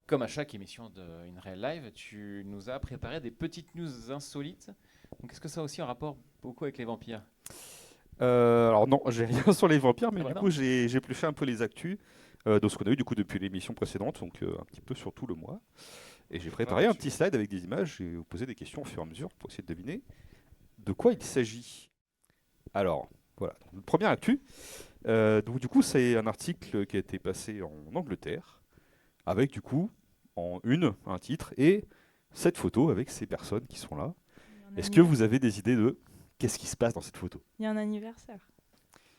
Comme à chaque émission de In Real Life, tu nous as préparé des petites news insolites. Donc, est-ce que ça a aussi un rapport beaucoup avec les vampires? Alors non, j'ai rien sur les vampires, mais Ah bah du non. coup j'ai épluché un peu les actus de ce qu'on a eu du coup depuis l'émission précédente, donc un petit peu sur tout le mois. Et j'ai Je vois préparé un l'actu. petit slide avec des images et vous poser des questions au fur et à mesure pour essayer de deviner de quoi il s'agit. Alors voilà, donc, le premier actu, donc du coup c'est un article qui a été passé en Angleterre avec du coup un titre et cette photo avec ces personnes qui sont là. Il y a un Est-ce que anniver- vous avez des idées de qu'est-ce qui se passe dans cette photo? il y a un anniversaire.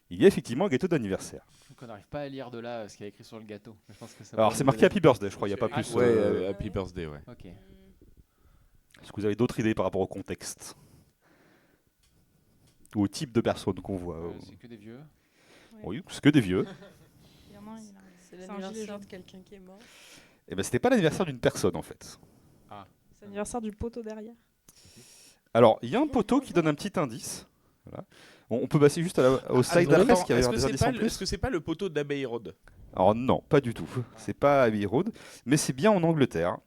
Il y a effectivement un gâteau d'anniversaire. Donc, on n'arrive pas à lire de là ce qu'il y a écrit sur le gâteau. Mais je pense que ça Alors pourrait c'est nous marqué aider. Happy Birthday, je crois, il n'y a pas plus. Ouais, euh, Happy Birthday, ouais. Ok. Est-ce que vous avez d'autres idées par rapport au contexte ou au type de personne qu'on voit? C'est que des vieux. Oui, c'est que des vieux. Il y en a un, C'est c'est un gilet l'anniversaire jaune. de quelqu'un qui est mort. Et ben c'était pas l'anniversaire d'une personne en fait. C'est l'anniversaire du poteau derrière. Alors il y a un poteau qui donne un petit indice. Voilà. On peut passer juste au slide Attends, d'après, parce qu'il y avait est-ce que des c'est indices pas en le- plus. est-ce que c'est pas le poteau d'Abbey Road? Alors non, pas du tout. C'est pas Abbey Road, mais c'est bien en Angleterre,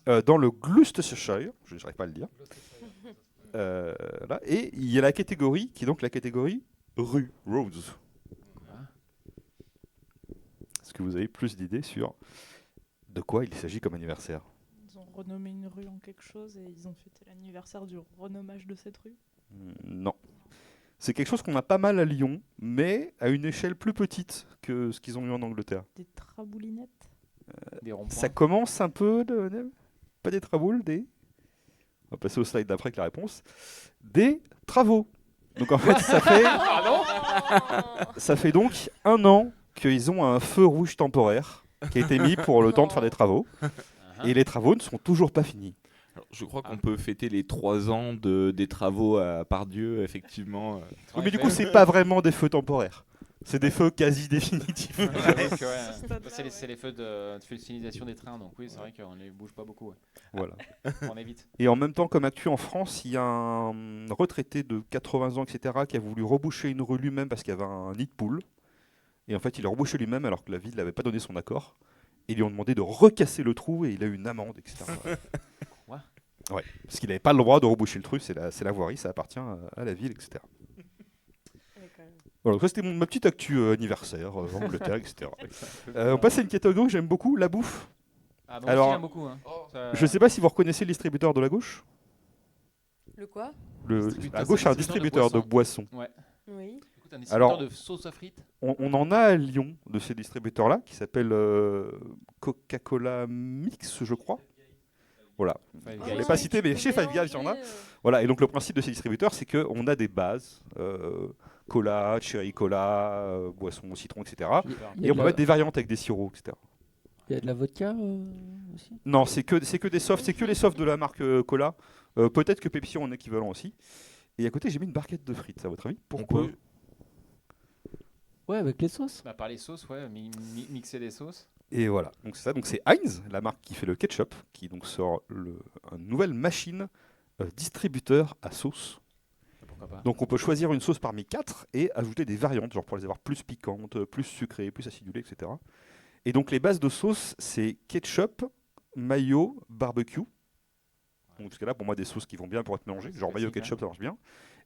dans le Gloucestershire, je n'arrive pas à le dire. Là, et il y a la catégorie qui est donc la catégorie rue, roads. Est-ce que vous avez plus d'idées sur de quoi il s'agit comme anniversaire? Ils ont renommé une rue en quelque chose et ils ont fêté l'anniversaire du renommage de cette rue. Non. C'est quelque chose qu'on a pas mal à Lyon, mais à une échelle plus petite que ce qu'ils ont eu en Angleterre. Des traboulinettes. Des ronds-points. Ça commence un peu pas des travaux, des... On va passer au slide d'après avec la réponse. Des travaux. Donc en fait, ça fait donc 1 an qu'ils ont un feu rouge temporaire qui a été mis pour le temps de faire des travaux. Et les travaux ne sont toujours pas finis. Alors, je crois qu'on peut fêter les 3 ans des travaux à Pardieu, effectivement. Oui, mais du coup, c'est pas vraiment des feux temporaires. C'est des feux quasi définitifs. J'avoue que, Ce stade-là, c'est les, ouais. c'est les feux de signalisation des trains, donc oui, c'est vrai qu'on ne bouge pas beaucoup. Ouais. Voilà. On évite. Et en même temps, comme actu en France, il y a un retraité de 80 ans, etc., qui a voulu reboucher une rue lui-même parce qu'il y avait un nid de poule. Et en fait, il a rebouché lui-même alors que la ville n'avait pas donné son accord. Et ils lui ont demandé de recasser le trou et il a eu une amende, etc. Quoi? Ouais, parce qu'il n'avait pas le droit de reboucher le truc, c'est la voirie, ça appartient à la ville, etc. Ouais, quand même. Voilà, donc ça c'était ma petite actu anniversaire, Angleterre, etc. On passe à une catégorie que j'aime beaucoup, la bouffe. Ah, moi Alors, aussi, j'aime beaucoup. Hein. Je ne sais pas si vous reconnaissez le distributeur de la gauche. Le quoi? Distributeur- À gauche, c'est un distributeur de distributeur de boissons. Ouais. Oui. Écoute, un distributeur Alors- de sauce à frites. On en a à Lyon de ces distributeurs-là, qui s'appelle Coca-Cola Mix, je crois. Voilà. Five Je Guys. l'ai pas cité, mais chez Five Guys, il y en a. Voilà, et donc le principe de ces distributeurs, c'est qu'on a des bases, cola, cherry cola, boisson au citron, etc. Il y Et a on de peut la- mettre des variantes avec des sirops, etc. il y a de la vodka aussi. Non, c'est que des softs, c'est que les softs de la marque Cola. Peut-être que Pepsi en équivalent aussi. Et à côté, j'ai mis une barquette de frites, à votre avis. Pourquoi? peut- Ouais, avec les sauces. Bah, par les sauces, ouais, mixer des sauces. Et voilà, donc c'est ça. Donc c'est Heinz, la marque qui fait le ketchup, qui donc sort une nouvelle machine distributeur à sauce. Pourquoi pas? Donc on peut choisir une sauce parmi 4 et ajouter des variantes, genre pour les avoir plus piquantes, plus sucrées, plus acidulées, etc. Et donc les bases de sauce, c'est ketchup, mayo, barbecue. Donc parce que là, pour moi, des sauces qui vont bien pour être mélangées, C'est genre mayo, classique, ketchup, ça marche bien.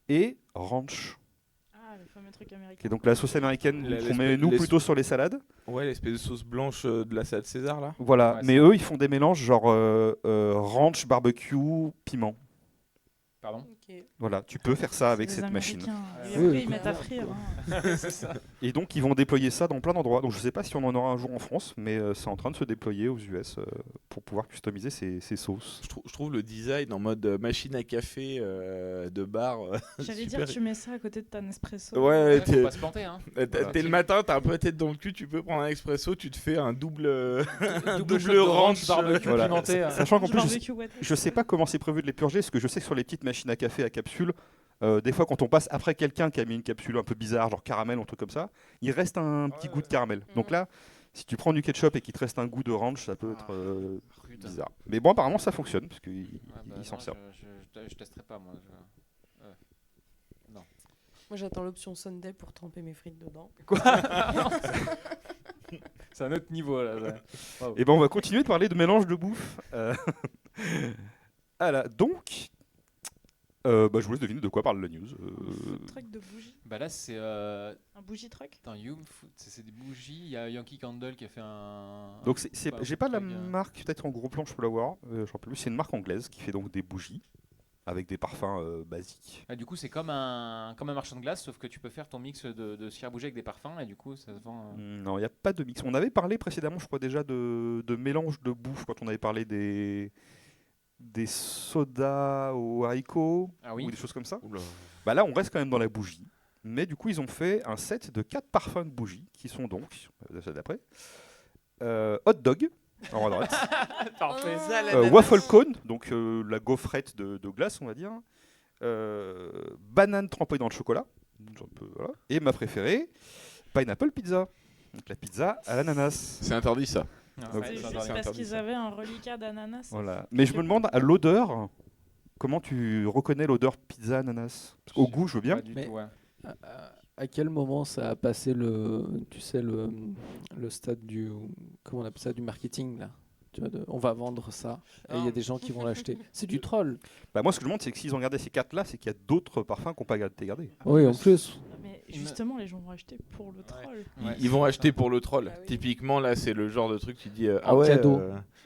Et ranch, Ah, le fameux truc qui américain. est donc la sauce américaine qu'on met nous plutôt sur les salades. Ouais, l'espèce de sauce blanche de la salade César, là. Voilà, Ouais, mais eux, ils font des mélanges genre ranch, barbecue, piment. Pardon? Ok. Voilà, tu peux faire ça avec Les cette machine. Américains. Et Oui, après, oui. ils mettent à frire. Hein. C'est ça. Et donc, ils vont déployer ça dans plein d'endroits. Donc, je ne sais pas si on en aura un jour en France, mais c'est en train de se déployer aux US pour pouvoir customiser ces sauces. Je trouve le design en mode machine à café de bar. J'allais super. dire, tu mets ça à côté de ta Nespresso. Ouais, Ouais, faut t'es pas se planter, hein. Voilà. t'es le matin, t'as un peu la tête dans le cul, tu peux prendre un expresso, tu te fais un double, un Double double shot de ranch. barbecue Voilà. pimenté. Sachant qu'en Du plus, barbecue, ouais. je ne sais pas comment c'est prévu de les purger, parce que je sais que sur les petites machines à café à capsule, des fois, quand on passe après quelqu'un qui a mis une capsule un peu bizarre, genre caramel ou un truc comme ça, il reste un petit goût de caramel. Donc là, si tu prends du ketchup et qu'il te reste un goût de ranch, ça peut être Putain. bizarre. Mais bon, apparemment, ça fonctionne, parce qu'il Ah bah il s'en non, sert. je testerai pas, moi. Moi, j'attends l'option Sunday pour tremper mes frites dedans. Quoi? C'est un autre niveau là. Waouh. Et ben on va continuer de parler de mélange de bouffe. Voilà, donc, je vous laisse deviner de quoi parle la news. Food truck de bougies. Bah là c'est Un bougie truck. attends, Yum Food, c'est des bougies. Il y a Yankee Candle qui a fait un. Donc un j'ai pas la truc, marque, peut-être en gros plan je peux l'avoir, je ne rappelle plus. C'est une marque anglaise qui fait donc des bougies avec des parfums basiques. Ah, du coup c'est comme un marchand de glace, sauf que tu peux faire ton mix de cire bougie avec des parfums et du coup ça se vend. Non, il n'y a pas de mix. On avait parlé précédemment, je crois déjà, de mélange de bouffe quand on avait parlé des sodas aux haricots Ah oui. ou des choses comme ça. Oula. Bah là, on reste quand même dans la bougie. Mais du coup, ils ont fait un set de 4 parfums de bougies qui sont donc, d'après, hot dog, en haut à droite, Parfait. waffle cone, donc la gaufrette de glace, on va dire, banane trempée dans le chocolat, voilà. Et ma préférée, pineapple pizza. Donc la pizza à l'ananas. C'est interdit ça. Non, Donc, ouais, C'est c'est juste interdit. parce interdit, qu'ils ça. avaient un reliquat d'ananas. Voilà. Mais je me demande à l'odeur, comment tu reconnais l'odeur pizza ananas? Parce qu'au goût, je veux bien. Pas du Mais- tout, ouais. À quel moment ça a passé tu sais, le stade comment on appelle ça, du marketing là? Tu vois, on va vendre ça et il y a des gens qui vont l'acheter. C'est du troll. Bah moi, ce que je me demande, c'est que s'ils ont gardé ces 4-là, c'est qu'il y a d'autres parfums qui n'ont pas été gardés. Oui, en plus. Mais Il me- justement, les gens vont acheter pour le troll. Ouais, Ils vont c'est acheter ça. pour le troll. Bah oui. Typiquement, là, c'est le genre de truc, tu dis En cadeau.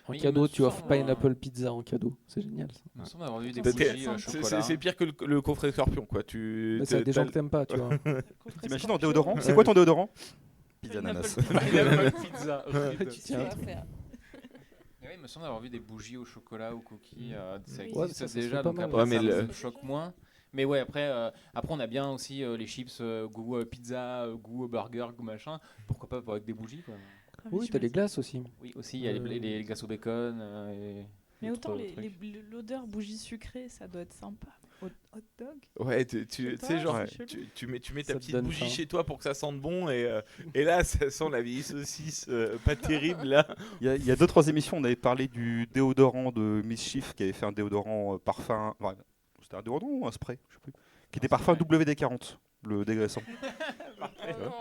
En Oui, il cadeau, me tu offres semble, pineapple pizza en cadeau. C'est génial ça. Il me semble avoir vu des C'est- bougies au c'est- chocolat. c'est pire que le coffret scorpion, quoi. Mais c'est des gens que t'aimes pas, tu vois. T'imagines en déodorant? C'est quoi ton déodorant? Pizza Pineapple ananas. Pineapple pizza. Tu tiens un truc. Oui, il me semble avoir vu des bougies au chocolat ou cookies. Ça Oui. existe Ouais, ça se déjà, fait pas donc mal. après, Ouais, mais ça le- me choque moins. Mais ouais, après on a bien aussi les chips goût pizza, goût burger, goût machin. Pourquoi pas avec des bougies quoi. Ah oui, Oui, je t'as me les dis. glaces aussi. Oui, aussi, il y a les glaces au bacon. Mais autant autres les- trucs. l'odeur bougie sucrée, ça doit être sympa. Hot dog. Ouais, tu sais sais, pas, genre, ouais. c'est chelou. tu mets Ça ta te petite donne bougie faim. chez toi pour que ça sente bon, et là, ça sent la vieille saucisse pas terrible, là. Il y a 2-3 émissions, on avait parlé du déodorant de Mischief qui avait fait un déodorant parfum. Ouais, c'était un déodorant ou un spray? Je sais plus. Qui était parfum WD-40, le dégraissant. Oh non.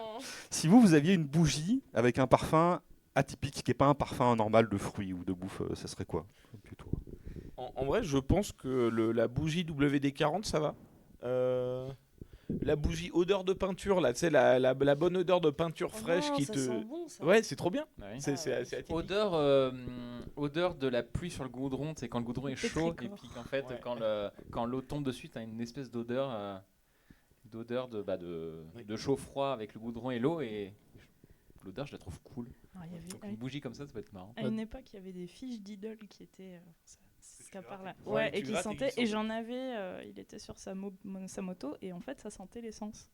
Si vous aviez une bougie avec un parfum atypique, qui n'est pas un parfum normal de fruits ou de bouffe, ça serait quoi plutôt? En vrai, je pense que la bougie WD-40, ça va. La bougie odeur de peinture, là, tu sais, la bonne odeur de peinture Oh fraîche non, qui ça te. sent bon, ça. Ouais, c'est trop bien. Bah oui. C'est ouais. assez atypique. Odeur de la pluie sur le goudron, c'est quand le goudron est chaud et Pétrichor. puis qu'en fait Ouais. quand l'eau tombe dessus, t'as une espèce d'odeur de chaud-froid avec le goudron et l'eau et l'odeur je la trouve cool. Alors, il y avait- Donc une bougie comme ça peut être marrant. À une époque, il y avait des fiches Lidl qui étaient. Ça part là. Ouais, Ouais, tu et qui grattes et sentaient. qui Et sentent. j'en avais. Il était sur sa moto et en fait, ça sentait l'essence.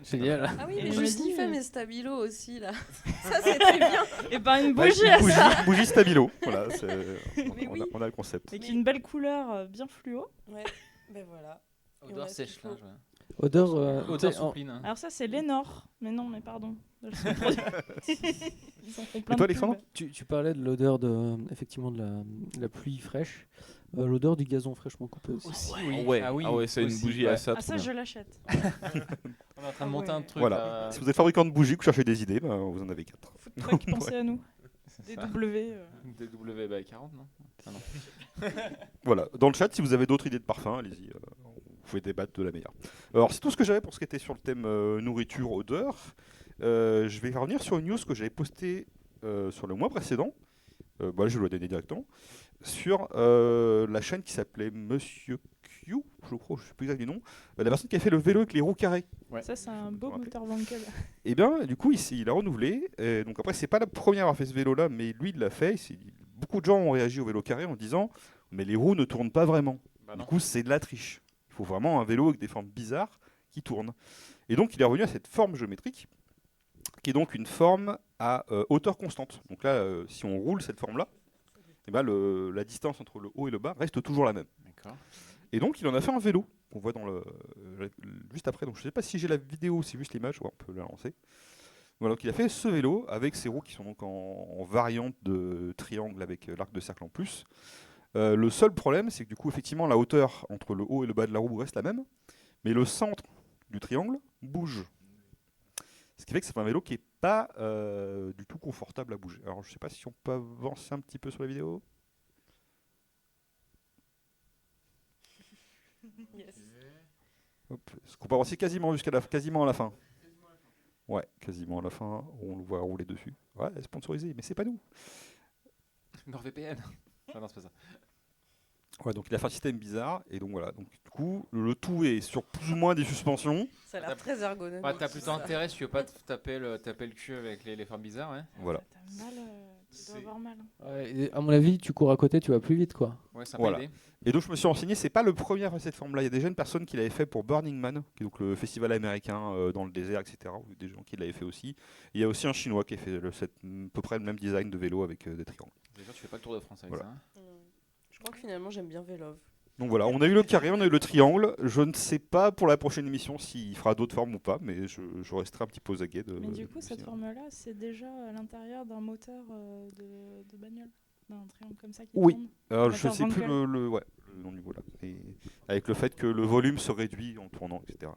Génial. Ah oui, Et mais je je me sniffais dis- mes stabilo aussi, là. Ça, c'est très bien. Et ben une Ouais, bougie à ça. bougie stabilo. Voilà, Mais oui. on a le concept. Avec une belle couleur bien fluo. Ouais, ben voilà. Et on a Odeur ce qu'il sèche faut. là. Odeur. Odeur tu sais, soupline. hein. Alors ça, c'est Lénore. Mais non, mais pardon. Elles sont produits- Ils en font plein Et toi, de Alexandre pubs. tu parlais de l'odeur effectivement de la pluie fraîche. L'odeur du gazon fraîchement coupé aussi. Aussi, Ah ouais, c'est une aussi, bougie ouais. à ça. Ah trop ça, bien. je l'achète. On est en train de monter Ah un ouais. truc. Voilà. Si vous êtes fabricant de bougies, que vous cherchez des idées, ben, vous en avez 4. Food truck, pensez à nous. c'est Des ça. W. DW bah, 40 non. Ah non. Voilà, dans le chat, si vous avez d'autres idées de parfum, allez-y, vous pouvez débattre de la meilleure. Alors, c'est tout ce que j'avais pour ce qui était sur le thème nourriture, odeur. Je vais revenir sur une news que j'avais postée sur le mois précédent. Bah, je vais la donner directement. Sur la chaîne qui s'appelait Monsieur Q, je crois, je ne sais plus exact du nom. La personne qui a fait le vélo avec les roues carrées. Ouais. Ça, c'est un me beau rappelle. moteur Wankel. Et bien, du coup, il a renouvelé. Donc après, c'est pas la première à avoir fait ce vélo-là, mais lui, il l'a fait. Beaucoup de gens ont réagi au vélo carré en disant « Mais les roues ne tournent pas vraiment. Bah Du non. coup, c'est de la triche. Il faut vraiment un vélo avec des formes bizarres qui tournent. » Et donc, il est revenu à cette forme géométrique, qui est donc une forme à hauteur constante. Donc là, si on roule cette forme-là, eh ben, la distance entre le haut et le bas reste toujours la même. D'accord. Et donc, il en a fait un vélo, qu'on voit juste après. Donc, je ne sais pas si j'ai la vidéo ou si c'est juste l'image. Ouais, on peut la lancer. Voilà, donc il a fait ce vélo avec ses roues qui sont donc en variante de triangle avec l'arc de cercle en plus. Le seul problème, c'est que du coup, effectivement, la hauteur entre le haut et le bas de la roue reste la même, mais le centre du triangle bouge. Ce qui fait que c'est un vélo qui n'est pas du tout confortable à bouger. Alors je sais pas si on peut avancer un petit peu sur la vidéo. Yes. Hop. Est-ce qu'on peut avancer quasiment quasiment à la fin? Ouais, quasiment à la fin. On le voit rouler dessus. Ouais, sponsorisé, mais c'est pas nous. NordVPN. Ah non, c'est pas ça. Ouais, donc il a fait un système bizarre et donc voilà. Donc du coup, le tout est sur plus ou moins des suspensions. Ça a l'air très ergonomique. Ouais, t'as plutôt ça. intérêt si tu veux pas te taper le cul avec les formes bizarres, ouais. Voilà. T'as mal, tu dois avoir mal. Hein. Ouais, et à mon avis, tu cours à côté, tu vas plus vite, quoi. Ouais, ça Voilà. peut aider. Et donc je me suis renseigné, c'est pas le premier à faire cette forme-là. Il y a déjà une personne qui l'avait fait pour Burning Man, qui est donc le festival américain dans le désert, etc. Ou des gens qui l'avaient fait aussi. Et il y a aussi un Chinois qui a fait à peu près le même design de vélo avec des triangles. Déjà, tu fais pas le tour de France avec Voilà. ça. Hein. Je crois que finalement j'aime bien Vélove. Donc voilà, on a eu le carré, on a eu le triangle. Je ne sais pas pour la prochaine émission s'il fera d'autres formes ou pas, mais je resterai un petit peu aux aguets. Mais du coup, cette forme-là, c'est déjà à l'intérieur d'un moteur de bagnole. D'un triangle comme ça qui Oui. tourne. Alors, je Moteur sais plus Wankel. le nom du mot là. Et avec le fait que le volume se réduit en tournant, etc.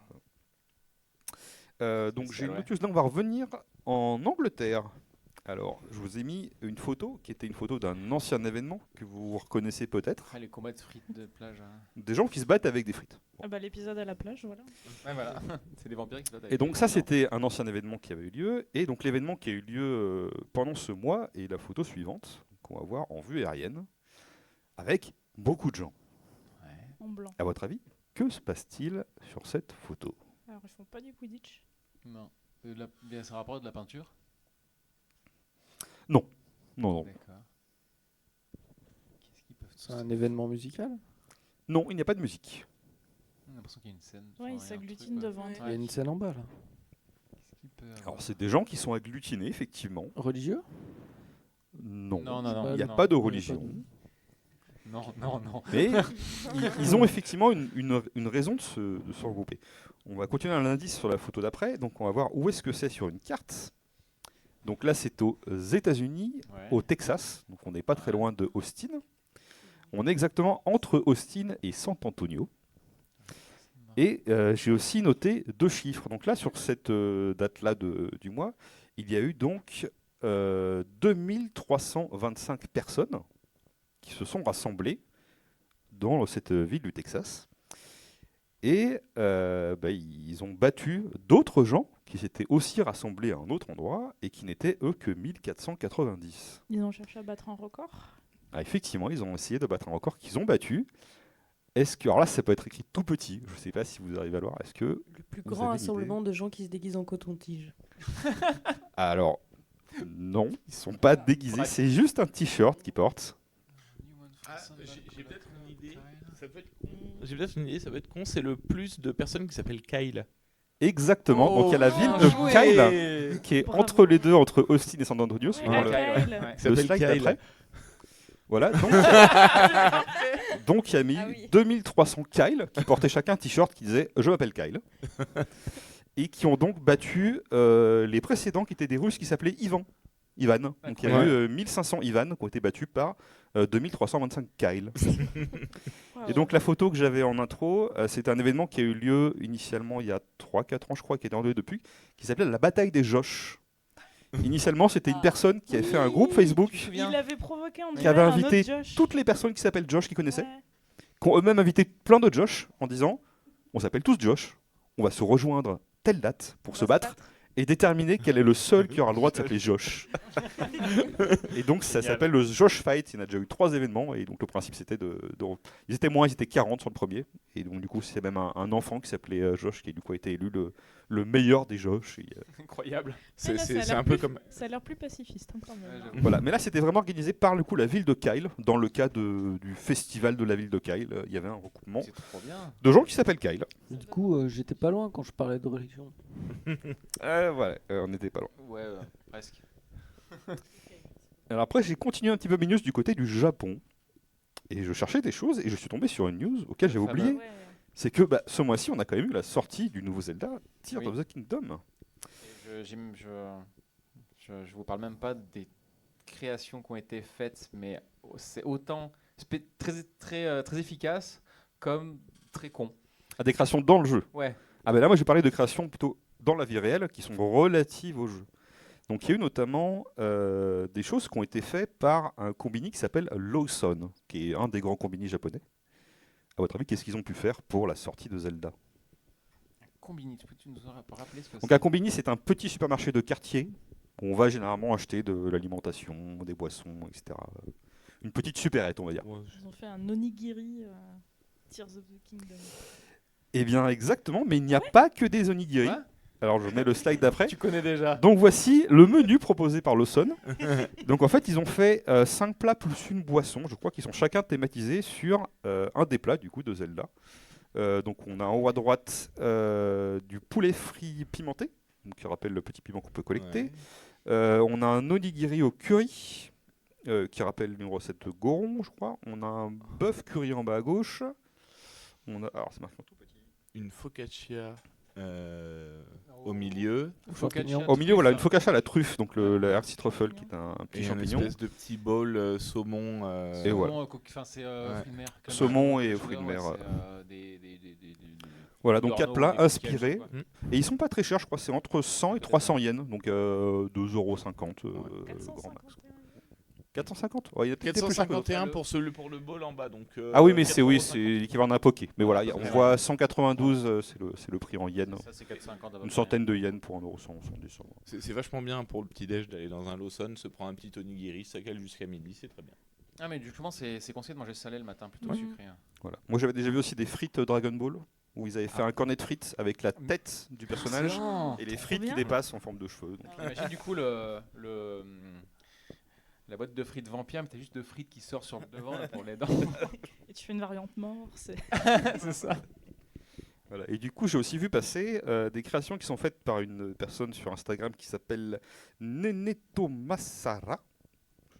Donc j'ai une ouais. autre news. Là, on va revenir en Angleterre. Alors, je vous ai mis une photo qui était une photo d'un ancien événement que vous reconnaissez peut-être. Ah, les combats de frites de plage. Hein. Des gens qui se battent avec des frites. Ah bah, l'épisode à la plage, voilà. Ouais, voilà. C'est des vampires qui se battent avec Et donc des ça, gens. c'était un ancien événement qui avait eu lieu. Et donc l'événement qui a eu lieu pendant ce mois est la photo suivante qu'on va voir en vue aérienne avec beaucoup de gens. Ouais. En blanc. À votre avis, que se passe-t-il sur cette photo? Alors, ils font pas du Quidditch. Non. Bien, ça rapporte de la peinture. Non, non. D'accord. Qu'est-ce qu'ils peuvent C'est un événement musical. Non, il n'y a pas de musique. J'ai l'impression qu'il y a une scène. Ouais, enfin, ils il y a un s'agglutinent truc, ouais. devant. Ouais. Il y a une scène en bas, là. Qu'est-ce qu'il peut avoir Alors, c'est des gens qui sont agglutinés, effectivement. Religieux. Non, Non, non, non. il n'y a non. pas de Il y a pas religion. Non, non, non. Mais ils ont effectivement une raison de se regrouper. On va continuer un indice sur la photo d'après. Donc, on va voir où est-ce que c'est sur une carte. Donc là, c'est aux États-Unis, Ouais. au Texas. Donc, on n'est pas très loin de Austin. On est exactement entre Austin et San Antonio. Et j'ai aussi noté 2 chiffres. Donc là, sur cette date-là du mois, il y a eu donc 2325 personnes qui se sont rassemblées dans cette ville du Texas. Et ils ont battu d'autres gens qui s'étaient aussi rassemblés à un autre endroit et qui n'étaient eux que 1490. Ils ont cherché à battre un record. Ah, effectivement, ils ont essayé de battre un record qu'ils ont battu. Est-ce que, alors là, ça peut être écrit tout petit. Je ne sais pas si vous arrivez à le voir. Est-ce que Le plus Vous grand avez une rassemblement de gens qui se déguisent en coton-tige. alors non, ils ne sont pas déguisés. C'est juste un t-shirt qu'ils portent. J'ai peut-être une idée. Ça peut être con. J'ai peut-être une idée, ça peut être con. C'est le plus de personnes qui s'appellent Kyle. Exactement. Donc il y a la ville bien de joué. Kyle qui est Bravo. entre les deux, entre Austin et San Antonio. Ouais, selon la le- Kyle. Ouais. le s'appelle slide Kyle. d'après. Voilà, donc il y a mis Ah oui. 2300 Kyle qui portaient chacun un t-shirt qui disait « Je m'appelle Kyle » et qui ont donc battu les précédents qui étaient des Russes qui s'appelaient Ivan. Donc il y a eu 1500 Ivan qui ont été battus par 2325 Kyle. Et donc la photo que j'avais en intro, c'est un événement qui a eu lieu initialement il y a 3-4 ans je crois, qui est en lieu depuis, qui s'appelait la bataille des Josh. Initialement c'était une personne qui avait fait un groupe Facebook, Il l'avait provoqué en qui avait duel, un invité autre Josh. toutes les personnes qui s'appellent Josh qu'ils connaissaient, Ouais. qui ont eux-mêmes invité plein de Josh en disant on s'appelle tous Josh, on va se rejoindre telle date pour se battre et déterminer quel est le seul qui aura le droit de s'appeler Josh. Et donc ça s'appelle le Josh Fight. Il y en a déjà eu 3 événements et donc le principe c'était ils étaient moins, ils étaient 40 sur le premier et donc du coup c'est même un enfant qui s'appelait Josh qui du coup a été élu le meilleur des Josh. Et, Incroyable. Et là, ça a C'est l'air un peu plus- comme. Ça a l'air plus pacifiste, hein, quand même. Ouais, j'avoue. voilà, mais là c'était vraiment organisé par le coup la ville de Kyle. Dans le cas du festival de la ville de Kyle, il y avait un regroupement C'est trop bien. de gens qui s'appellent Kyle. Du coup, j'étais pas loin quand je parlais de religion. Voilà, on n'était pas loin. Ouais, presque. Alors après, j'ai continué un petit peu mes news du côté du Japon. Et je cherchais des choses et je suis tombé sur une news auquel j'avais Le oublié. Ouais. C'est que ce mois-ci, on a quand même eu la sortie du nouveau Zelda, Tears Oui. of the Kingdom. Et je vous parle même pas des créations qui ont été faites, mais c'est autant très efficace comme très con. À des créations dans le jeu. Ouais. Ah ben là, moi, j'ai parlé de créations plutôt dans la vie réelle qui sont relatives au jeu. Donc il y a eu notamment des choses qui ont été faites par un combini qui s'appelle Lawson, qui est un des grands combini japonais. À votre avis, qu'est-ce qu'ils ont pu faire pour la sortie de Zelda? Combini, peux-tu nous rappeler ce que Donc un combini, c'est un petit supermarché de quartier où on va généralement acheter de l'alimentation, des boissons, etc. Une petite supérette, on va dire. Ils ont fait un onigiri Tears of the Kingdom. Eh bien exactement, mais il n'y a pas que des onigiri. Ouais. Alors je mets le slide d'après. Tu connais déjà. Donc voici le menu proposé par Lawson. Donc en fait, ils ont fait 5 plats plus une boisson. Je crois qu'ils sont chacun thématisés sur un des plats du coup de Zelda. Donc on a en haut à droite du poulet frit pimenté, donc qui rappelle le petit piment qu'on peut collecter. On a un onigiri au curry, qui rappelle une recette de Goron, je crois. On a un bœuf curry en bas à gauche. On a, alors c'est marqué en tout petit. Une focaccia au milieu. Au milieu, voilà, une focaccia à la truffe, donc le Hershey Truffle, qui est un petit Et un champignon. espèce de petit bol saumon. Et voilà. Enfin, c'est Ouais. fruits de mer. Saumon et fruits de mer. Voilà, donc 4 plats inspirés. Et ils sont pas très chers, je crois, c'est entre 100 et 300 yens, donc 2,50 € grand max. 450 ouais, il y a peut-être des plus chers que d'autres. 451 pour le bol en bas. Donc, Ah oui, mais c'est 4,50 l'équivalent d'un poké. Mais voilà, on Ouais. voit 192, c'est le prix en yens. Ça, c'est 4,50 à peu Une près. centaine de yens pour 1,70 €. C'est vachement bien pour le petit-déj d'aller dans un Lawson, se prendre un petit onigiri, ça cale jusqu'à midi, c'est très bien. Ah, mais justement, c'est conseillé de manger salé le matin plutôt que Ouais. sucré. Hein. Voilà. Moi, j'avais déjà vu aussi des frites Dragon Ball, où ils avaient fait un cornet de frites avec la tête du personnage Excellent. et les frites qui bien. dépassent en forme de cheveux. Donc, Imagine du coup la boîte de frites vampire, mais t'as juste de frites qui sort sur le devant là, pour les dents. Et tu fais une variante mort, c'est C'est ça. voilà. Et du coup, j'ai aussi vu passer des créations qui sont faites par une personne sur Instagram qui s'appelle Neneto Masara,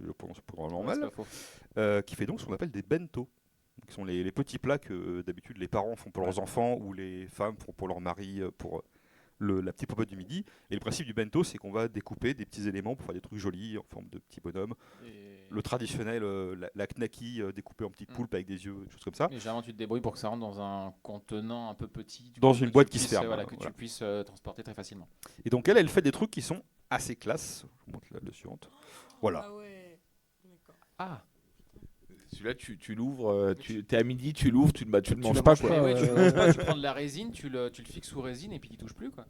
je prononce probablement Ouais, c'est mal, pas faux. qui fait donc ce qu'on appelle des bento, qui sont les petits plats que d'habitude les parents font pour leurs enfants ou les femmes font pour leur mari pour la petite popote du midi. Et le principe du bento, c'est qu'on va découper des petits éléments pour faire des trucs jolis en forme de petits bonhommes. Et... Le traditionnel, la knaki découpée en petites poulpes avec des yeux, des choses comme ça. Et généralement, tu te débrouilles pour que ça rentre dans un contenant un peu petit. Dans que une tu boîte qui se puisses, ferme, Voilà, voilà. que tu puisses transporter très facilement. Et donc elle fait des trucs qui sont assez classe. Je vous montre la suivante. Voilà. Ah ouais. D'accord. Ah, Celui-là, tu l'ouvres, t'es à midi, tu l'ouvres, tu le manges le pas. manges Quoi. pas. ouais, tu, ouais. tu prends de la résine, tu le fixes sous résine et puis il touche plus quoi.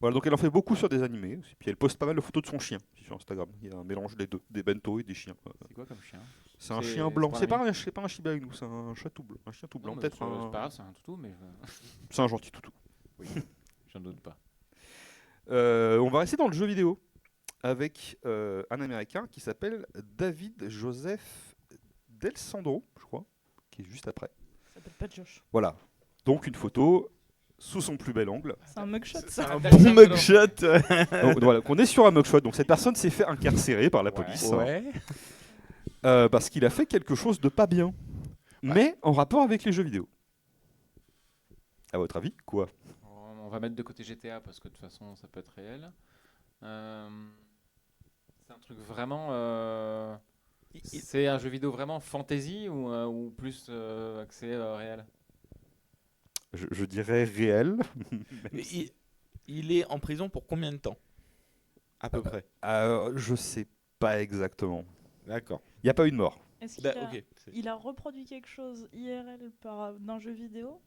Voilà, donc elle en fait beaucoup sur des animés. Aussi. Puis elle poste pas mal de photos de son chien sur Instagram. Il y a un mélange des deux, des bento et des chiens. C'est quoi comme chien? C'est un C'est- chien c'est blanc. pas un C'est pas un Shiba Inu, c'est un chat tout blanc. Un chien tout blanc, Non, mais peut-être c'est un. pas grave, c'est un toutou, mais C'est un gentil toutou. j'en doute pas. On va rester dans le jeu vidéo avec un Américain qui s'appelle David Joseph Del Sandro, je crois, qui est juste après. ça s'appelle pas Josh. Voilà. Donc une photo sous son plus bel angle. C'est un mugshot C'est ça. un bon mugshot. Donc voilà, on est sur un mugshot. Donc cette personne s'est fait incarcérer par la Ouais. police Ouais. parce qu'il a fait quelque chose de pas bien, mais en rapport avec les jeux vidéo. À votre avis, quoi? On va mettre de côté GTA parce que de toute façon ça peut être réel. C'est un truc vraiment. C'est un jeu vidéo vraiment fantasy ou plus axé réel? Je dirais réel. Il est en prison pour combien de temps? À peu près. Je sais pas exactement. D'accord. Il n'y a pas eu de mort. Est-ce qu'il Bah, a, ok. il a reproduit quelque chose IRL d'un jeu vidéo?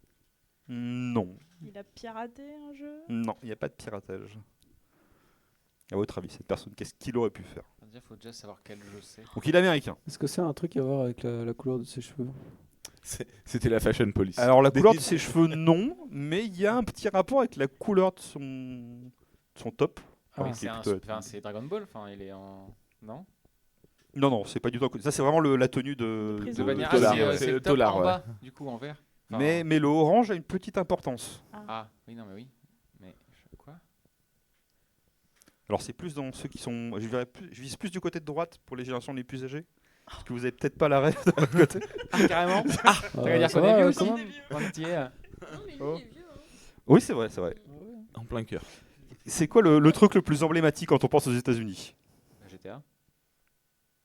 Non, Il a piraté un jeu? non, il n'y a pas de piratage. À votre avis, cette personne, qu'est-ce qu'il aurait pu faire? Il faut déjà savoir quel jeu c'est. Donc il est américain. Est-ce que c'est un truc à voir avec la couleur de ses cheveux? C'était la Fashion Police. Alors la couleur de ses cheveux, non, mais il y a un petit rapport avec la couleur de son top. Ah, Oui, C'est un- plutôt- enfin, c'est Dragon Ball, enfin il est en. Non? Non, non, c'est pas du tout. Ça, c'est vraiment la tenue de. De De prison. bannière, Tolar, c'est ouais. c'est le top Tolar, en ouais. bas, du coup en vert. Enfin, Mais le orange a une petite importance. Ah, oui, non, mais oui. Mais quoi? Alors c'est plus dans ceux qui sont. Je vise plus du côté de droite pour les générations les plus âgées. Parce que vous avez peut-être pas la rêve de votre côté. Ah, carrément? Ah, ça veut dire ça qu'on est va, vieux aussi? quand même. Un petit, Non, mais lui, Oh. il est vieux. Hein. Oui, c'est vrai, c'est vrai. En plein cœur. C'est quoi le truc le plus emblématique quand on pense aux États-Unis? GTA.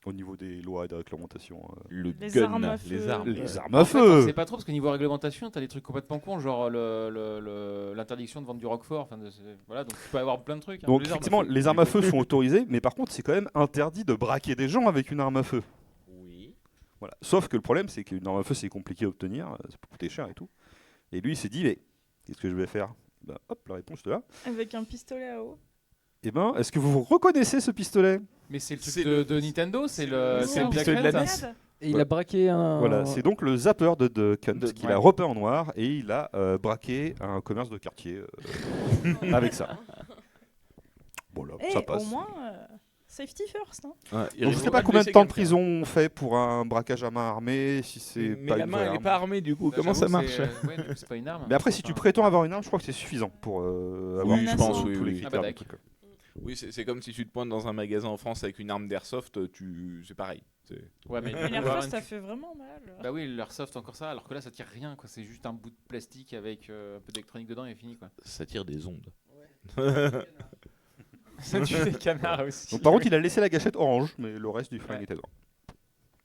au niveau des lois et des réglementations. Le Les gun, armes à feu. les armes. Les armes à En fait, on feu. sait pas trop parce que niveau réglementation, t'as des trucs complètement cons, genre l'interdiction de vendre du Roquefort. Enfin, voilà, donc tu peux avoir plein de trucs. hein. Donc Les armes à effectivement, feu. les armes à feu sont autorisées, mais par contre, c'est quand même interdit de braquer des gens avec une arme à feu. Oui. Voilà. Sauf que le problème, c'est qu'une arme à feu, c'est compliqué à obtenir, ça peut coûter cher et tout. Et lui, il s'est dit, mais qu'est-ce que je vais faire? Bah, hop, la réponse de là. Avec un pistolet à eau. Eh ben, est-ce que vous reconnaissez ce pistolet? Mais c'est le truc C'est de Nintendo, c'est le Oui, Black pistolet de la Hunt, NES. hein. Et il Ouais. a braqué un. Voilà, c'est donc le zapper de Hunt qu'il ouais. a repeint en noir et il a braqué un commerce de quartier avec ça. Bon là, Et ça au passe. moins, safety first. Hein. Donc, je sais pas combien de temps de prison on fait pour un braquage à main armée, si c'est Mais pas la une main, vraie elle est arme. pas armée du coup. Bah, Comment ça j'avoue, marche ouais, du coup, c'est pas une arme. Mais après, si tu Enfin, prétends avoir une arme, je crois que c'est suffisant pour avoir Oui, je pense, oui, tous les oui. critères Ah bah, du truc, quoi. Oui, c'est comme si tu te pointes dans un magasin en France avec une arme d'airsoft, c'est pareil. Ouais, mais Mais avoir l'airsoft, une- ça fait vraiment mal. Bah oui, l'airsoft encore ça, alors que là ça tire rien, quoi. C'est juste un bout de plastique avec un peu d'électronique dedans et fini, quoi. Ça tire des ondes. Ça tue des canards aussi. Donc par contre, il a laissé la gâchette orange, mais le reste du flingue Ouais. était noir.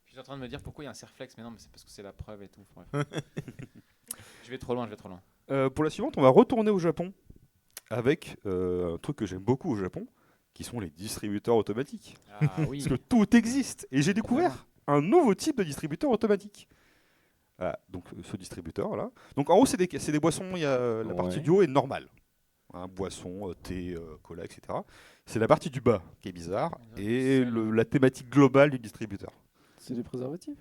Je suis en train de me dire pourquoi il y a un serflex, mais non, mais c'est parce que c'est la preuve et tout. Enfin, bref. Je vais trop loin, je vais trop loin. Pour la suivante, on va retourner au Japon avec un truc que j'aime beaucoup au Japon, qui sont les distributeurs automatiques. Ah oui. Parce que tout existe. Et j'ai découvert un nouveau type de distributeur automatique. Voilà, donc ce distributeur là. Donc en haut, c'est des boissons, il y a la partie Ouais. du haut est normale. Hein, boisson, thé, cola, etc. C'est la partie du bas qui est bizarre. Et la thématique globale du distributeur. C'est des préservatifs.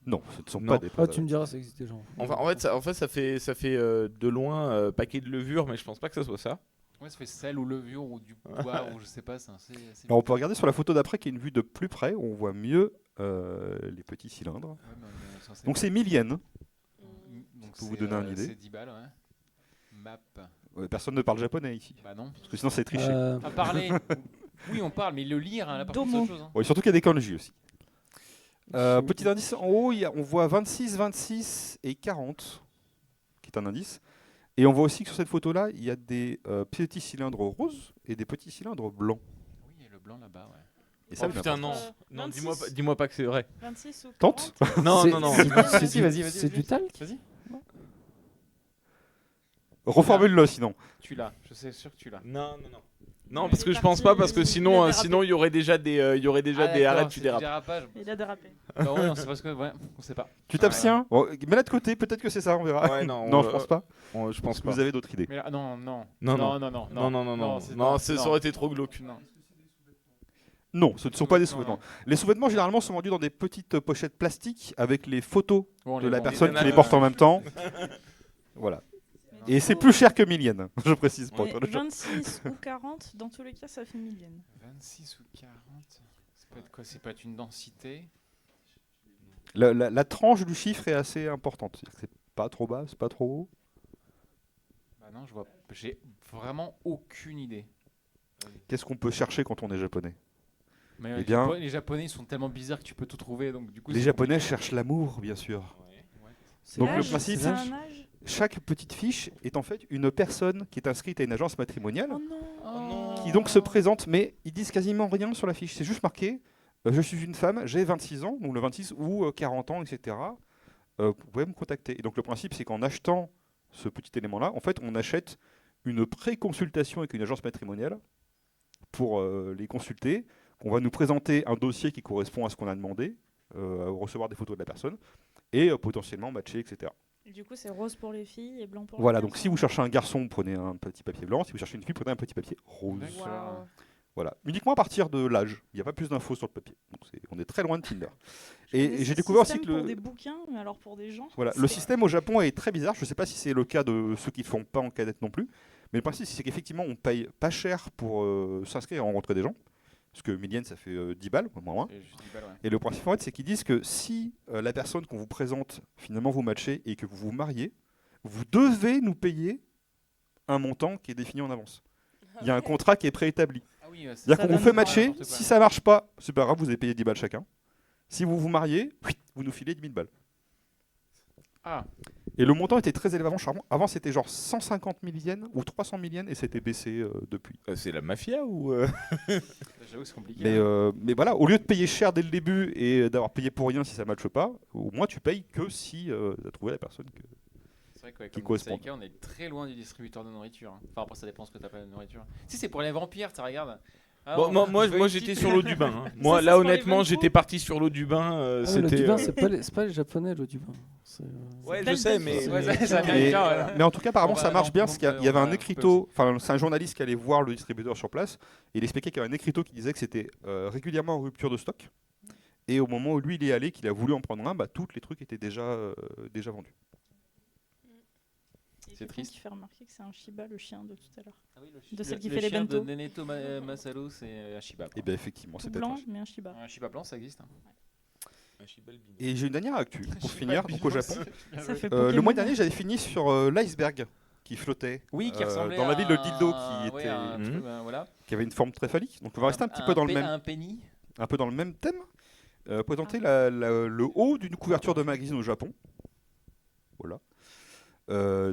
Non, ce ne sont Non. pas des Ah, tu me diras, ça existe déjà. Enfin, en fait, ça fait de loin paquet de levure, mais je pense pas que ça soit ça. Ouais, ça fait sel ou levure ou du bois ou je sais pas. C'est Alors on peut regarder sur la photo d'après qui est une vue de plus près où on voit mieux les petits cylindres. Ouais, mais on est censé- Donc c'est 1000 yens. Donc pour vous c'est, donner une idée. C'est 10 balles, ouais. Map. Personne ne parle japonais ici. Bah non. Parce que sinon c'est triché. À parler. Oui, on parle, mais le lire, hein, là par contre, c'est autre chose. Hein. Ouais, surtout qu'il y a des kanji aussi. C'est où Petit indice en haut, on voit 26, 26 et 40, qui est un indice. Et on voit aussi que sur cette photo-là, il y a des petits cylindres roses et des petits cylindres blancs. Oui, il y a le blanc là-bas, ouais. Et ça, Oh putain, non. 26. Non, dis-moi pas que c'est vrai. 26 ou Tente. 40. Non, C'est- non, non. c'est Si, du- vas-y, vas-y, C'est vas-y. du talc. Vas-y. Reformule-le sinon. Tu l'as, je sais sûr que tu l'as. Non, non, non. Non, Il parce est que je parti, pense pas, parce que il a sinon, dérapé. sinon il y aurait déjà des, Ah, d'accord, arrêts, tu c'est du dérapes. dérapage. Il a dérapé. Bah ouais, non, c'est parce que, ouais, on sait pas. Tu t'abstiens. Bon, mets-là de côté, peut-être que c'est ça, on verra. Ouais, non, non, je pense pas. Je pense Parce que pas. vous avez d'autres idées. Mais là, non, non. Non, non, non. non, Non, non, non, non. c'est Non, pas- ça aurait été trop glauque. Non. Non, ce ne sont pas des Non, sous-vêtements. non. Les sous-vêtements, généralement, sont vendus dans des petites pochettes plastiques avec les photos Bon, de les la bons, personne les qui les nanas, porte en même temps. Voilà. Et c'est plus cher que 1000 yens, je précise. Pour Mais être honnête. 26 ou 40, dans tous les cas, ça fait 1000 yens. 26 ou 40. Ça peut être quoi? C'est pas être une densité. La tranche du chiffre est assez importante. C'est-à-dire que c'est pas trop bas, c'est pas trop haut. Bah non, je vois. J'ai vraiment aucune idée. Qu'est-ce qu'on peut chercher quand on est japonais? Mais Eh bien- les Japonais ils sont tellement bizarres que tu peux tout trouver, donc du coup. Les c'est Japonais compliqué. cherchent l'amour, bien sûr. C'est Donc, L'âge, le principe, c'est un âge. Chaque petite fiche est en fait une personne qui est inscrite à une agence matrimoniale, Oh non. Oh. qui donc se présente, mais ils disent quasiment rien sur la fiche. C'est juste marqué je suis une femme, j'ai 26 ans, donc le 26 ou 40 ans, etc. Vous pouvez me contacter. Et donc le principe, c'est qu'en achetant ce petit élément-là, en fait, on achète une pré-consultation avec une agence matrimoniale pour les consulter. On va nous présenter un dossier qui correspond à ce qu'on a demandé, recevoir des photos de la personne et potentiellement matcher, etc. Et du coup, c'est rose pour les filles et blanc pour Voilà, les donc si vous cherchez un garçon, prenez un petit papier blanc. Si vous cherchez une fille, prenez un petit papier rose. D'accord. Waouh. Voilà, uniquement à partir de l'âge. Il n'y a pas plus d'infos sur le papier. Donc on est très loin de Tinder. Je Et connaissais j'ai ce découvert aussi système que pour des bouquins, mais alors pour des gens. voilà, le système au Japon est très bizarre. Je ne sais pas si c'est le cas de ceux qui ne font pas en cadette non plus. Mais le principe, c'est qu'effectivement, on paye pas cher pour s'inscrire et rencontrer des gens. Parce que 1000 yens, ça fait 10 balles, au moins. Et je dis, bah, ouais. Et le principe, en fait, c'est qu'ils disent que si la personne qu'on vous présente, finalement, vous matchez et que vous vous mariez, vous devez nous payer un montant qui est défini en avance. Il y a un contrat qui est préétabli. Ah oui, c'est C'est-à-dire Ça qu'on vous donne fait pas matcher, n'importe quoi. si ça marche pas, c'est pas grave, vous avez payé 10 balles chacun. Si vous vous mariez, vous nous filez 10 000 balles. Ah, Et le montant était très élevé avant. Avant, c'était genre 150 000 yens ou 300 000 yens et c'était baissé depuis. C'est la mafia ou j'avoue que c'est compliqué. Mais voilà, au lieu de payer cher dès le début et d'avoir payé pour rien si ça ne matche pas, au moins tu payes que si tu as trouvé la personne. C'est vrai que qui comme correspondent. Saika, on est très loin du distributeur de nourriture. hein. Enfin, après, ça dépend ce que tu appelles la nourriture. Si c'est pour les vampires, tu regardes. Ah, Bon, moi j'étais sur l'eau du bain. hein. Moi, Ça, là, c'est pour les honnêtement, bonnes j'étais parti sur l'eau du bain. Ah ouais, l'eau C'était. du bain, c'est pas les japonais, l'eau du bain. Ouais, C'est je sais, Belgique. mais. Ouais, mais- c'est américain. voilà. Mais en tout cas, apparemment, On va- ça marche non, bien non, parce qu'il on y avait va un un peu écriteau, enfin, c'est un journaliste qui allait voir le distributeur sur place et il expliquait qu'il y avait un écriteau qui disait que c'était régulièrement en rupture de stock. Et au moment où lui il est allé, qu'il a voulu en prendre un, tous les trucs étaient déjà vendus. C'est triste. Qui fait remarquer que c'est un Shiba, le chien de tout à l'heure. De celle qui fait les de bento. Neneto Masaru, c'est un Shiba. Et bien effectivement, c'est Tout peut-être. blanc, mais un Shiba. Un Shiba blanc, ça existe. hein. Et j'ai une dernière actu pour finir, donc au Japon. Ça fait Le mois Pokémon. dernier, j'avais fini sur l'iceberg qui flottait Oui, qui ressemblait dans la ville de Dildo, ouais, un truc, voilà. qui avait une forme très phallique. Donc on va rester un petit peu dans le même, Un penny. un peu dans le même thème. Présenter le haut d'une couverture de magazine au Japon. Voilà.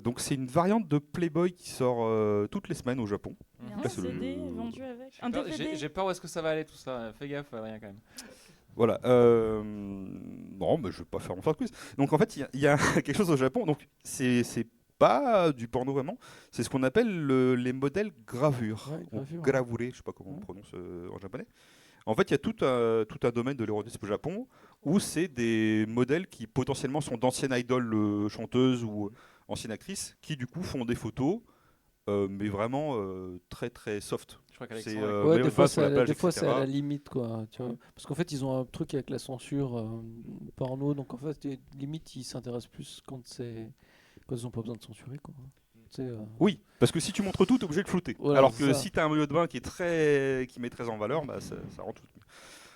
Donc c'est une variante de Playboy qui sort toutes les semaines au Japon. Il y a Mhm. un Là, c'est CD vendu avec. Un DVD. J'ai peur où est-ce que ça va aller tout ça. Fais gaffe, rien quand même. Voilà. Non, mais je vais pas faire mon quiz. Donc en fait, il y a quelque chose au Japon. Donc c'est pas du porno vraiment. C'est ce qu'on appelle les modèles gravure. Ouais, Ou gravure, gravure, je sais pas comment on prononce en japonais. En fait, il y a tout un domaine de l'érotisme au Japon où c'est des modèles qui potentiellement sont d'anciennes idoles chanteuses ou anciennes actrices qui du coup font des photos, mais vraiment très très soft. Je crois C'est, qu'Alexandre. Ouais, mais des on fois, va sur la plage, des fois c'est etc. à la limite, quoi. Tu vois. Parce qu'en fait, ils ont un truc avec la censure porno, donc en fait, limite, ils s'intéressent plus quand ils ont pas besoin de censurer, quoi. Tu sais, Oui, parce que si tu montres tout, tu es obligé de flouter. Voilà, Alors c'est que ça. si tu as un maillot de bain qui met très en valeur, ça rend tout.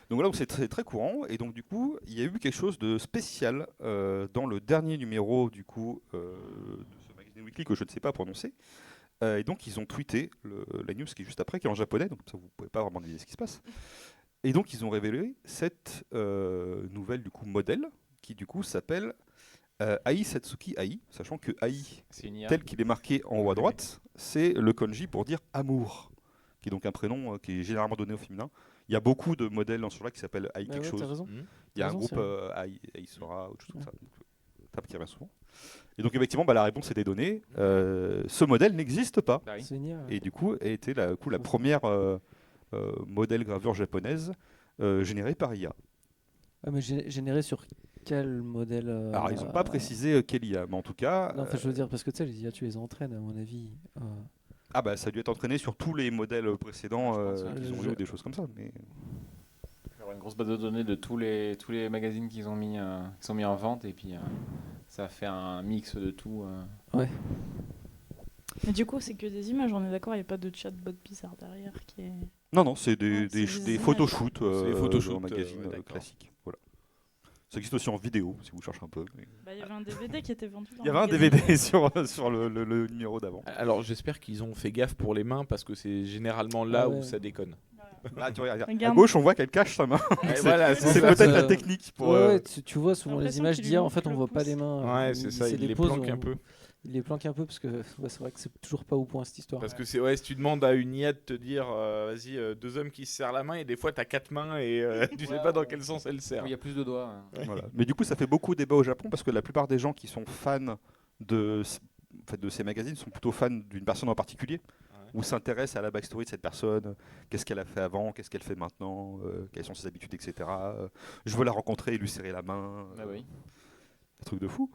Donc voilà, donc c'est très, très courant. Et donc du coup, il y a eu quelque chose de spécial dans le dernier numéro du coup de ce magazine weekly que je ne sais pas prononcer. Et donc ils ont tweeté la news qui est juste après, qui est en japonais, donc ça vous pouvez pas vraiment deviner ce qui se passe. Et donc ils ont révélé cette nouvelle du coup modèle qui du coup s'appelle Ai Satsuki Ai, sachant que Ai, C'est une IA. tel qu'il est marqué en haut à droite, c'est le kanji pour dire amour, qui est donc un prénom qui est généralement donné au féminin. Il y a beaucoup de modèles dans ce genre-là qui s'appellent Ai bah quelque ouais, t'as chose. raison. Il y a un raison, groupe c'est Ai Sora, autre chose comme ça. Donc, qui revient souvent. Et donc effectivement, la réponse était donnée. Ce modèle n'existe pas. Bah oui. C'est une IA, ouais. Et du coup, a été la première modèle gravure japonaise générée par IA. Ah, mais généré sur quel modèle Alors, ils n'ont pas précisé quelle IA, mais en tout cas, Non, enfin, je veux dire, parce que tu sais, les IA, tu les entraînes, à mon avis. ça a dû être entraîné sur tous les modèles précédents Je pense, ouais. qu'ils ont eu ou des choses comme ça. Mais... Il y aura une grosse base de données de tous les magazines qu'ils ont mis en vente et puis ça fait un mix de tout. Mais du coup, c'est que des images, on est d'accord, il n'y a pas de chatbot bizarre derrière qui est. Non, c'est des c'est des images. photoshoots C'est des photoshoots, dans magazines ouais, d'accord. classiques. Voilà. Ça existe aussi en vidéo, si vous cherchez un peu. mais- Bah, il y avait un DVD qui était vendu. dans Il y le avait un magazine. DVD sur le numéro d'avant. Alors j'espère qu'ils ont fait gaffe pour les mains parce que c'est généralement là Ah ouais. où ça déconne. Là, tu regardes, à Regarde. gauche, on voit qu'elle cache sa main. Ouais, voilà, C'est ça. peut-être la Euh, technique pour. Ouais, tu vois souvent les l'impression images qu'il lui d'IA, en manque fait, on le voit pas pouce. les mains. Ouais, c'est ça, il les pose, planque un peu. Il les planque un peu parce que ouais, c'est vrai que c'est toujours pas au point cette histoire. Parce que si tu demandes à une IA de te dire, vas-y, deux hommes qui se serrent la main, et des fois t'as quatre mains et tu sais pas dans quel sens elles serrent. Il y a plus de doigts. hein. Voilà. Mais du coup, ça fait beaucoup débat au Japon parce que la plupart des gens qui sont fans de ces magazines sont plutôt fans d'une personne en particulier ou s'intéressent à la backstory de cette personne, qu'est-ce qu'elle a fait avant, qu'est-ce qu'elle fait maintenant, quelles sont ses habitudes, etc. Je veux la rencontrer et lui serrer la main. Ah oui. Un truc de fou.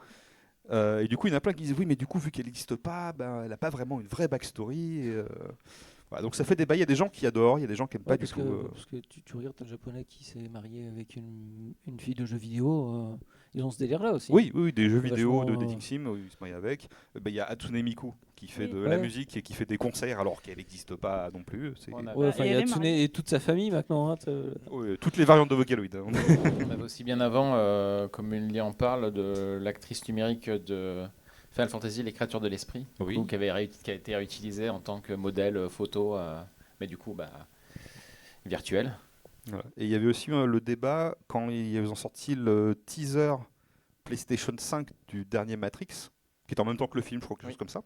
Et du coup, il y en a plein qui disent oui, mais du coup, vu qu'elle n'existe pas, elle n'a pas vraiment une vraie backstory. Voilà, donc ça fait débat. Il y a des gens qui adorent, il y a des gens qui n'aiment pas Ouais, du parce tout. que, parce que tu regardes un japonais qui s'est marié avec une fille de jeux vidéo, ils ont ce délire-là aussi. Oui, des jeux C'est vidéo, de vachement, dating sim, où ils se marient avec. Il y a Hatsune Miku qui fait Oui. de la Ouais. musique et qui fait des concerts alors qu'elle n'existe pas non plus. C'est On a- Ouais, enfin, Et il y a elle est Hatsune mariée. et toute sa famille maintenant. Hein, toutes les variantes de Vocaloid. hein. On avait aussi bien avant, comme Emily en parle, de l'actrice numérique de Final Fantasy, Les Créatures de l'Esprit, Oui. qui a été réutilisée en tant que modèle photo, mais du coup, virtuel. Voilà. Et il y avait aussi le débat quand ils ont sorti le teaser PlayStation 5 du dernier Matrix, qui est en même temps que le film, je crois, quelque Oui. chose comme ça.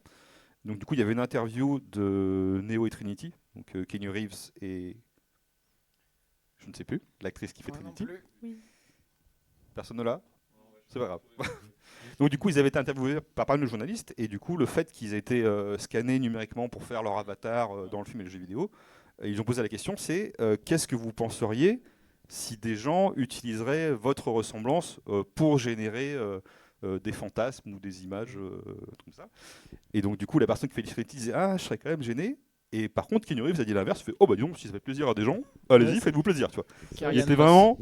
Donc du coup, il y avait une interview de Neo et Trinity, donc Keanu Reeves et je ne sais plus, l'actrice qui fait Trinity. Oui. Personne ne l'a. C'est pas grave. Donc du coup, ils avaient été interviewés par pas mal de journalistes, et du coup, le fait qu'ils aient été scannés numériquement pour faire leur avatar dans le film et le jeu vidéo, ils ont posé la question, c'est qu'est-ce que vous penseriez si des gens utiliseraient votre ressemblance pour générer des fantasmes ou des images comme ça. Et donc du coup, la personne qui fait Trinity disait, ah, je serais quand même gêné. Et par contre, Keanu Reeves a dit l'inverse, il fait, oh bah dis donc, si ça fait plaisir à des gens, allez-y, Ouais, faites-vous plaisir, tu vois. Il Karian était Moss. vraiment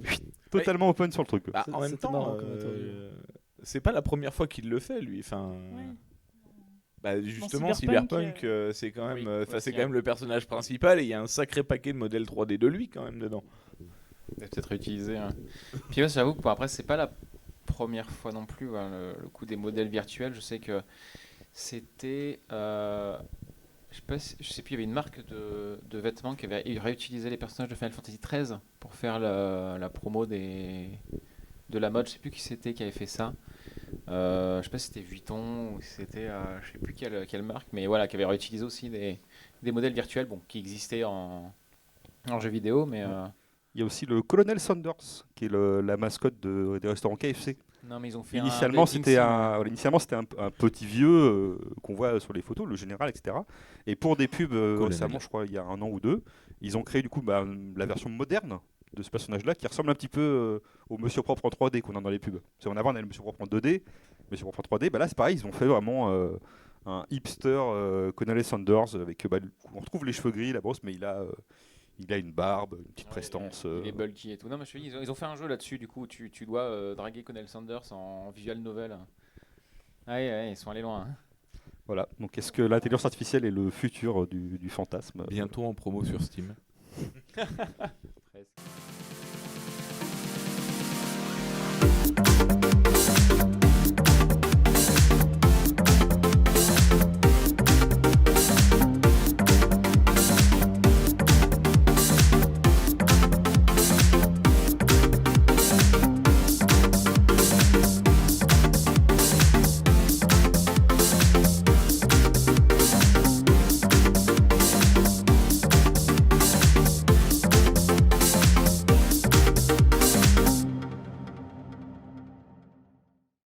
totalement open sur le truc. Bah, C'est- en même c'était temps, marrant comme interview. c'est pas la première fois qu'il le fait, lui. Enfin, Ouais. bah, justement, Cyberpunk, Cyberpunk, c'est quand même, Oui, c'est aussi, quand même le personnage principal et il y a un sacré paquet de modèles 3D de lui quand même dedans. Peut-être réutilisé. Hein. Puis ouais, j'avoue que bon, après, c'est pas la première fois non plus, hein, le coup des modèles virtuels. Je sais que c'était. Je sais plus, il y avait une marque de vêtements qui avait réutilisé les personnages de Final Fantasy XIII pour faire la promo de la mode. Je sais plus qui c'était qui avait fait ça. Je sais pas si c'était Vuitton ou si c'était je sais plus quelle marque, mais voilà, qui avait réutilisé aussi des modèles virtuels bon, qui existaient en jeu vidéo, mais Il y a aussi le Colonel Sanders, qui est la mascotte des restaurants KFC. non, mais ils ont fait Initialement, un c'était dating un, sim, voilà, initialement, c'était un petit vieux qu'on voit sur les photos, le général, etc. Et pour des pubs récemment, je crois, il y a 1 an ou 2, ils ont créé du coup la version moderne de ce personnage-là, qui ressemble un petit peu au Monsieur Propre en 3D qu'on a dans les pubs. Parce qu'en avant, on a le Monsieur Propre en 2D, Monsieur Propre en 3D. Bah là, c'est pareil, ils ont fait vraiment un hipster Colonel Sanders, avec, on retrouve les cheveux gris, la brosse, mais il a une barbe, une petite prestance. il est bulky et tout. Non, mais je te dis, ils ont fait un jeu là-dessus, du coup, tu dois draguer Colonel Sanders en visual novel. Ah ouais, ouais, ils sont allés loin. Hein. Voilà. Donc, est-ce que l'intelligence artificielle est le futur du fantasme Bientôt en promo sur Steam.